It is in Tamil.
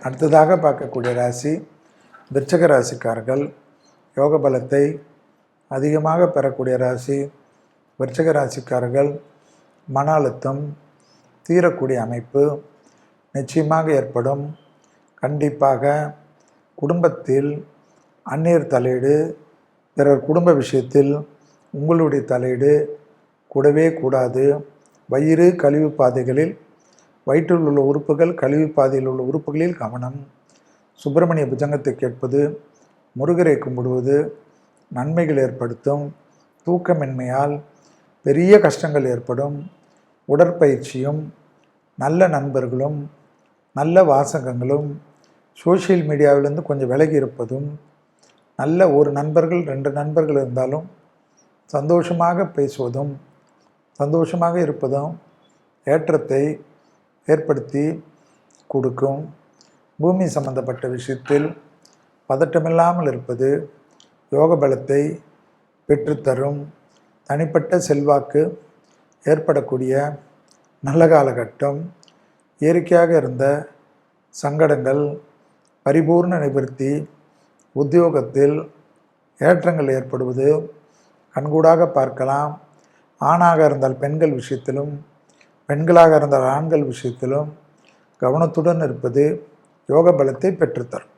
அடுத்ததாக பார்க்கக்கூடிய ராசி விருச்சிக ராசிக்காரர்கள். யோக பலத்தை அதிகமாக பெறக்கூடிய ராசி விருச்சிக ராசிக்காரர்கள். மன அழுத்தம் தீரக்கூடிய அமைப்பு நிச்சயமாக ஏற்படும். கண்டிப்பாக குடும்பத்தில் அந்நியர் தலையீடு, பிறர் குடும்ப விஷயத்தில் உங்களுடைய தலையீடு கூடவே கூடாது. வயிறு கழிவு பாதைகளில், வயிற்றில் உள்ள உறுப்புகள் கழிவு பாதையில் உள்ள உறுப்புகளில் கவனம். சுப்பிரமணிய புஜங்கத்தை கேட்பது, முருகரை கும்பிடுவது நன்மைகள் ஏற்படுத்தும். தூக்கமின்மையால் பெரிய கஷ்டங்கள் ஏற்படும். உடற்பயிற்சியும் நல்ல நண்பர்களும் நல்ல வாசகங்களும் சோஷியல் மீடியாவிலிருந்து கொஞ்சம் விலகி இருப்பதும், நல்ல ஒரு நண்பர்கள் 2 நண்பர்கள் இருந்தாலும் சந்தோஷமாக பேசுவதும் சந்தோஷமாக இருப்பதும் ஏற்றத்தை ஏற்படுத்தி கொடுக்கும். பூமி சம்பந்தப்பட்ட விஷயத்தில் பதட்டமில்லாமல் இருப்பது யோக பலத்தை பெற்றுத்தரும். தனிப்பட்ட செல்வாக்கு ஏற்படக்கூடிய நல்ல காலகட்டம். இயற்கையாக இருந்த சங்கடங்கள் பரிபூர்ண நிவர்த்தி. உத்தியோகத்தில் ஏற்றங்கள் ஏற்படுவது கண்கூடாக பார்க்கலாம். ஆணாக இருந்தால் பெண்கள் விஷயத்திலும், பெண்களாக இருந்தால் ஆண்கள் விஷயத்திலும் கவனத்துடன் இருப்பது யோக பலத்தை பெற்றுத்தரும்.